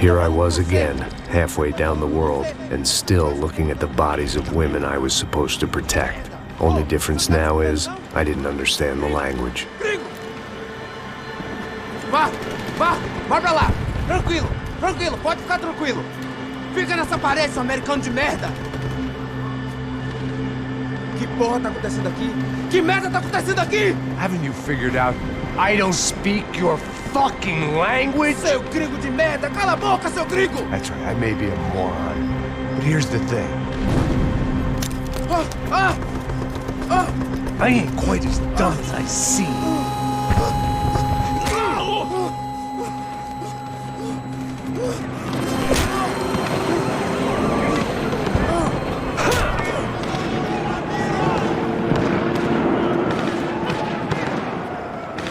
Here I was again, halfway down the world, and still looking at the bodies of women I was supposed to protect. Only difference now is, I didn't understand the language. Vai pra lá! Tranquilo, pode ficar tranquilo! Fica nessa parede, seu americano de merda! Que porra tá acontecendo aqui? Que merda tá acontecendo aqui? Haven't you figured out I don't speak your fucking language? Seu gringo de merda! Cala a boca, seu gringo! That's right, I may be a moron, but here's the thing. I ain't quite as dumb as I seem.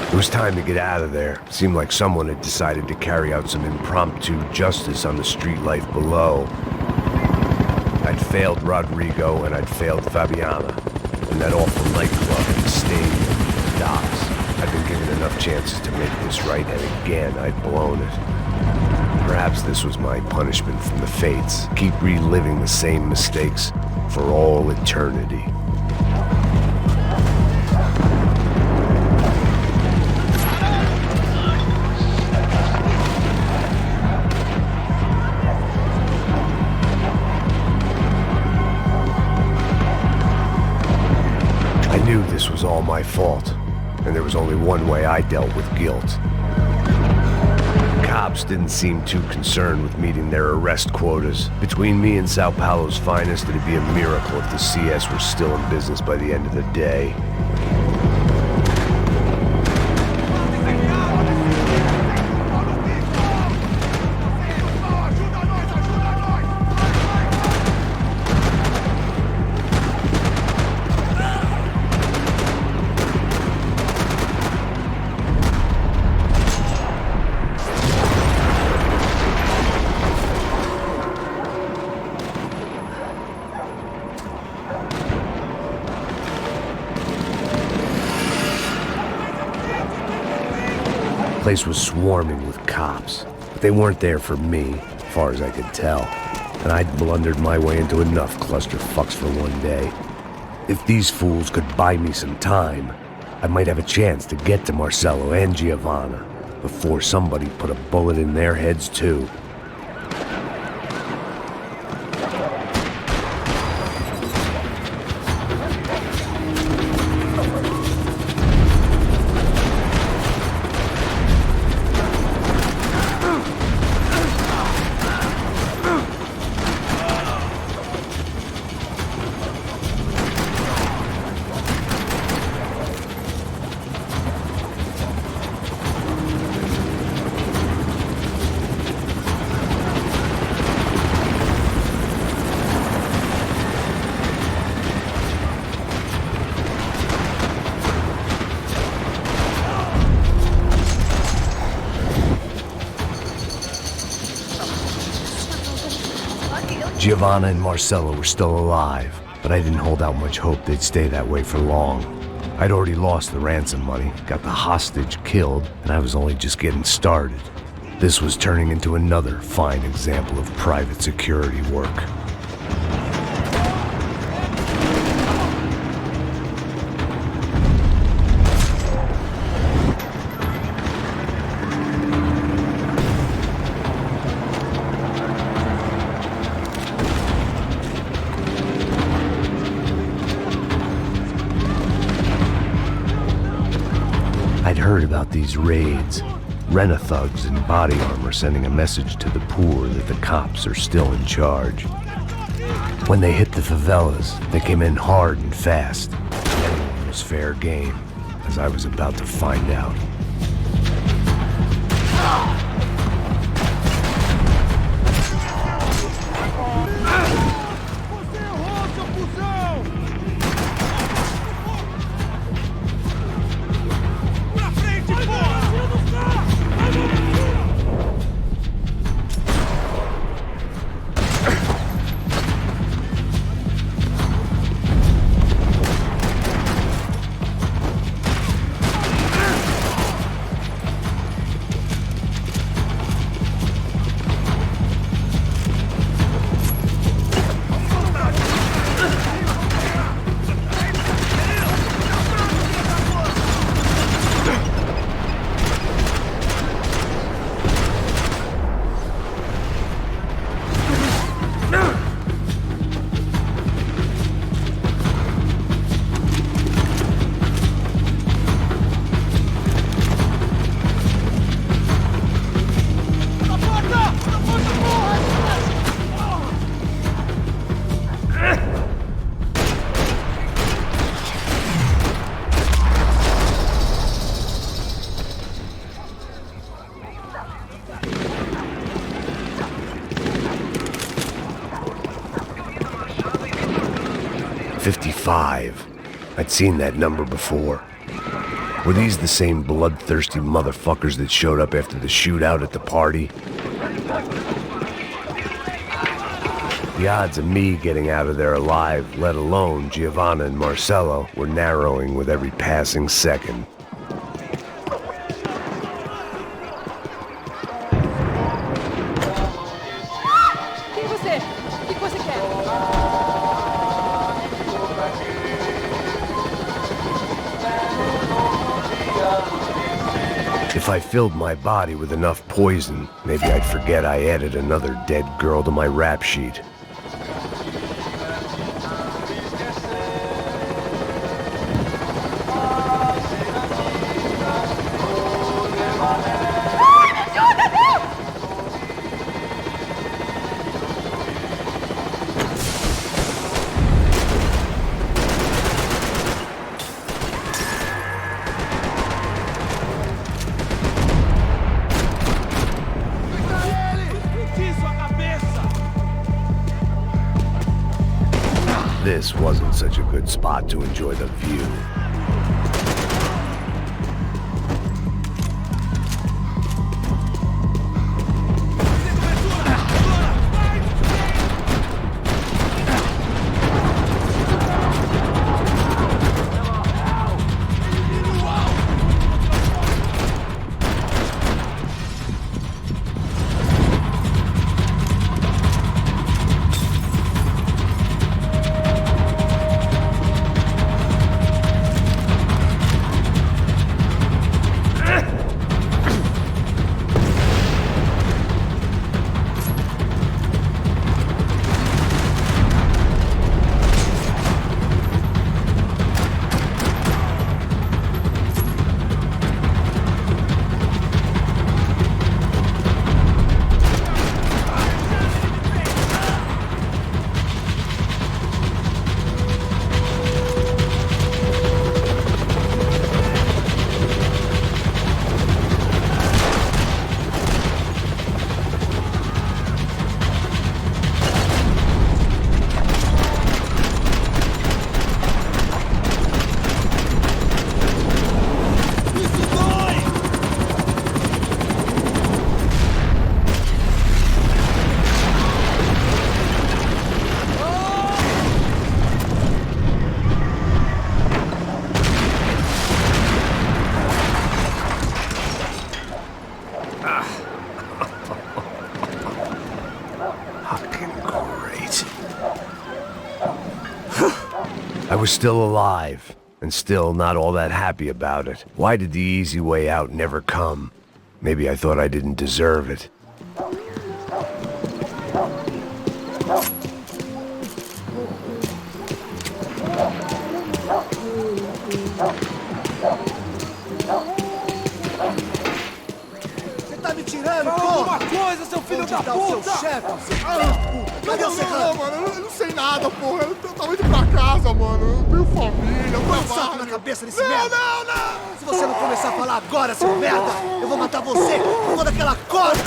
It was time to get out of there. Seemed like someone had decided to carry out some impromptu justice on the street life below. I'd failed Rodrigo and I'd failed Fabiana. And that awful nightclub, the stadium, the docks. I'd been given enough chances to make this right, and again I'd blown it. Perhaps this was my punishment from the fates. Keep reliving the same mistakes for all eternity. I knew this was all my fault, and there was only one way I dealt with guilt. Cops didn't seem too concerned with meeting their arrest quotas. Between me and Sao Paulo's finest, it'd be a miracle if the CS were still in business by the end of the day. The place was swarming with cops, but they weren't there for me, as far as I could tell, and I'd blundered my way into enough clusterfucks for one day. If these fools could buy me some time, I might have a chance to get to Marcelo and Giovanna before somebody put a bullet in their heads too. Giovanna and Marcelo were still alive, but I didn't hold out much hope they'd stay that way for long. I'd already lost the ransom money, got the hostage killed, and I was only just getting started. This was turning into another fine example of private security work. I'd heard about these raids, rent-a-thugs in body armor sending a message to the poor that the cops are still in charge. When they hit the favelas, they came in hard and fast. Everyone was fair game, as I was about to find out. 55. I'd seen that number before. Were these the same bloodthirsty motherfuckers that showed up after the shootout at the party? The odds of me getting out of there alive, let alone Giovanna and Marcello, were narrowing with every passing second. Quem é você? O que você quer? If I filled my body with enough poison, maybe I'd forget I added another dead girl to my rap sheet. This wasn't such a good spot to enjoy the view. I was still alive, and still not all that happy about it. Why did the easy way out never come? Maybe I thought I didn't deserve it. Você tá me tirando, pô? Alguma coisa, seu filho da puta! O seu chefe, seu filho da puta! Cadê o Serrano? Mano, eu não sei nada, porra. Eu tava indo pra casa, mano. Eu tenho família, eu Põe um trabalho. saco na cabeça desse merda! Não! Se você não começar a falar agora, seu merda, eu vou matar você com toda aquela corda!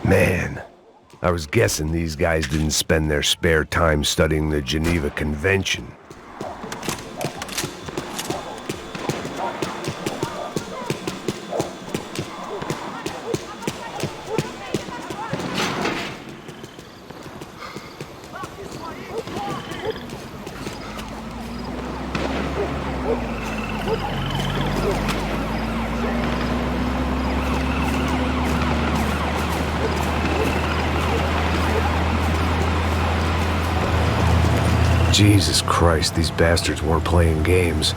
Man, I was guessing these guys didn't spend their spare time studying the Geneva Convention. Jesus Christ, these bastards weren't playing games.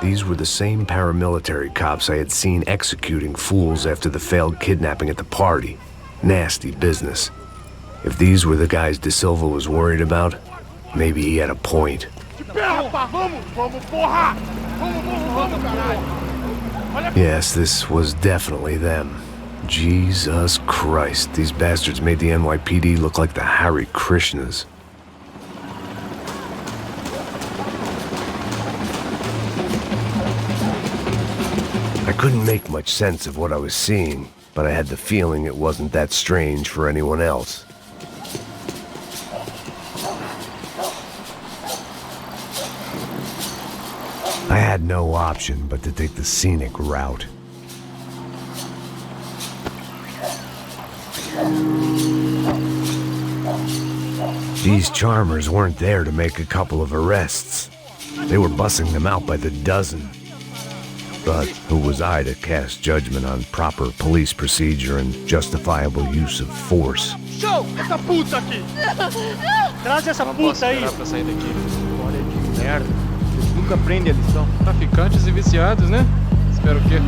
These were the same paramilitary cops I had seen executing fools after the failed kidnapping at the party. Nasty business. If these were the guys De Silva was worried about, maybe he had a point. Yes, this was definitely them. Jesus Christ, these bastards made the NYPD look like the Hare Krishnas. I couldn't make much sense of what I was seeing, but I had the feeling it wasn't that strange for anyone else. I had no option but to take the scenic route. These charmers weren't there to make a couple of arrests. They were bussing them out by the dozen. But who was I to cast judgment on proper police procedure and justifiable use of force? Show! Essa puta aqui! Traz essa puta aí! Pra sair daqui. Olha de merda. Eles nunca aprendem a lição. Traficantes e viciados, né? Espero o quê?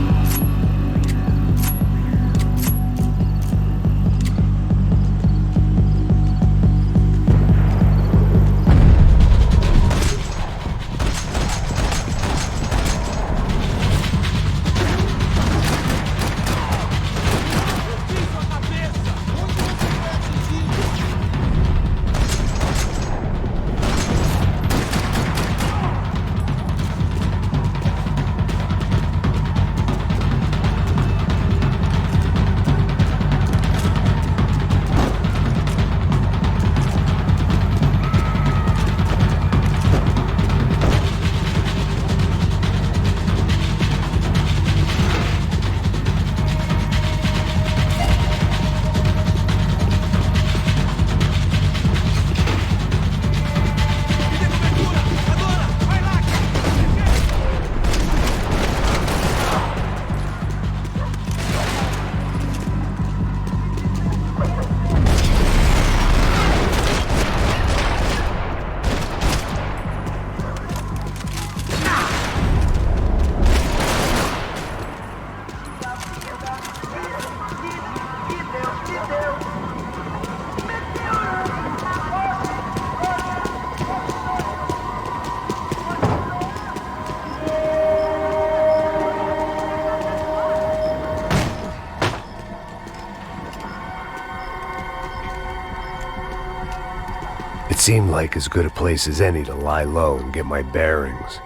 It seemed like as good a place as any to lie low and get my bearings.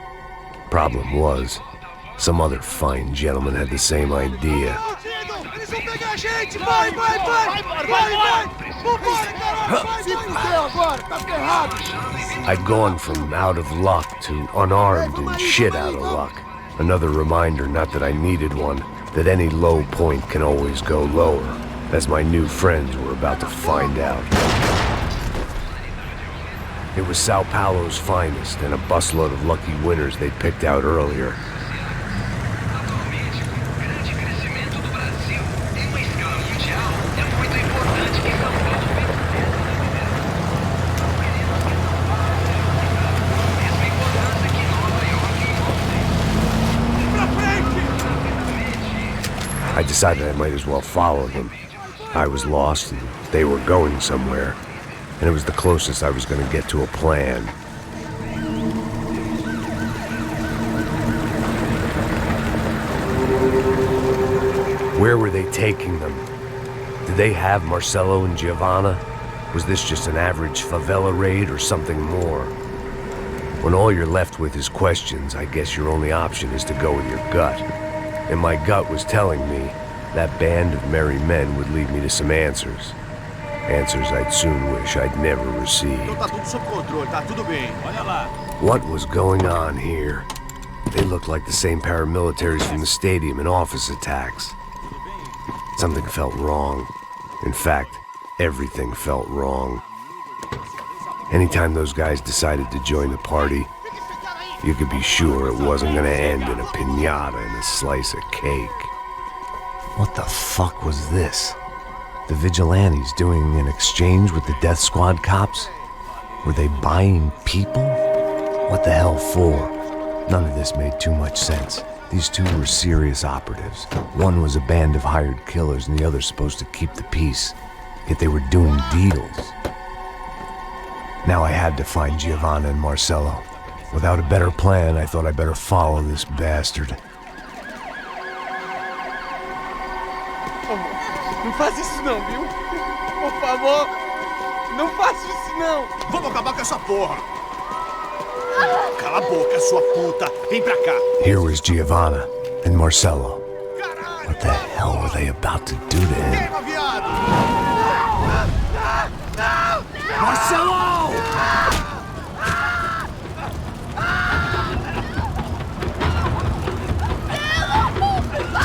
Problem was, some other fine gentleman had the same idea. Eles vão pegar a gente! Vai! Vambora, caralho! Se fudeu agora! Tá ferrado! I'd gone from out of luck to unarmed and shit out of luck. Another reminder, not that I needed one, that any low point can always go lower, as my new friends were about to find out. It was Sao Paulo's finest and a busload of lucky winners they'd picked out earlier. I decided I might as well follow them. I was lost and they were going somewhere, and it was the closest I was going to get to a plan. Where were they taking them? Did they have Marcelo and Giovanna? Was this just an average favela raid or something more? When all you're left with is questions, I guess your only option is to go with your gut. And my gut was telling me that band of merry men would lead me to some answers. Answers I'd soon wish I'd never received. Tá tudo sob controle, tá tudo bem. Olha lá. What was going on here? They looked like the same paramilitaries from the stadium in office attacks. Something felt wrong. In fact, everything felt wrong. Anytime those guys decided to join the party, you could be sure it wasn't gonna end in a piñata and a slice of cake. What the fuck was this? The vigilantes doing an exchange with the death squad cops? Were they buying people? What the hell for? None of this made too much sense. These two were serious operatives. One was a band of hired killers and the other supposed to keep the peace. Yet they were doing deals. Now I had to find Giovanna and Marcelo. Without a better plan, I thought I'd better follow this bastard. favor. Não faz isso não, viu? Por favor. Não faça isso não. Vamos acabar com essa porra. Cala a boca, sua puta. Vem pra cá. Here was Giovanna and Marcello. What the hell were they about to do to him? Queima, viado. Marcello!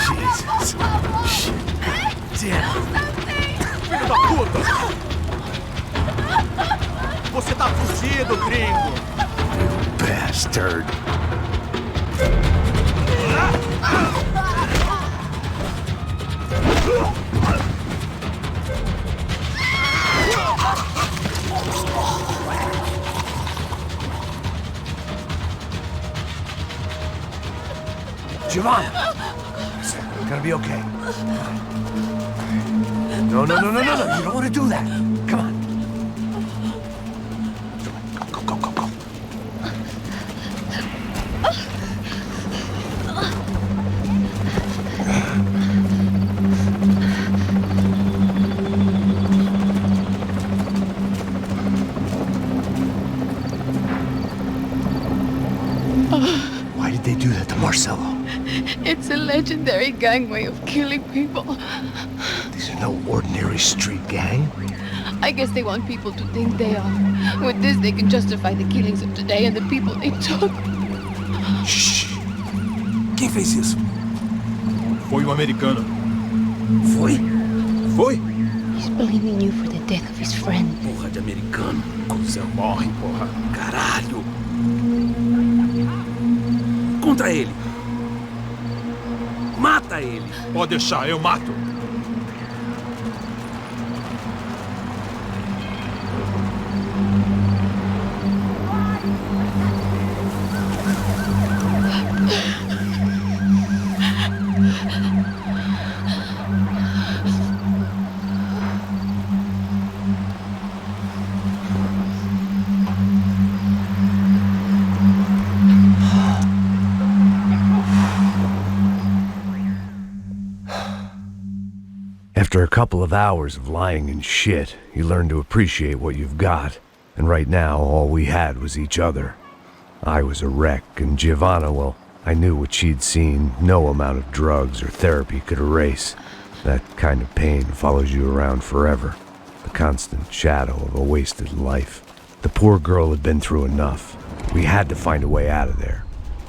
Jesus. Shit. Damn. Filho da puta. Você tá fugido, gringo. Bastard. Giovanna! It's gonna be okay. No. You don't want to do that. Come on. Go. Why did they do that to Marcello? It's a legendary gang way of killing people. These are no ordinary street gang. I guess they want people to think they are. With this, they can justify the killings of today and the people they took. Shh. Quem fez isso? Foi um americano. Foi? He's blaming you for the death of his friend. Porra de americano. Cusão morre, porra. Caralho. Contra ele. Mata ele. Pode deixar, eu mato. After a couple of hours of lying in shit, you learn to appreciate what you've got. And right now, all we had was each other. I was a wreck, and Giovanna, well, I knew what she'd seen no amount of drugs or therapy could erase. That kind of pain follows you around forever. The constant shadow of a wasted life. The poor girl had been through enough. We had to find a way out of there.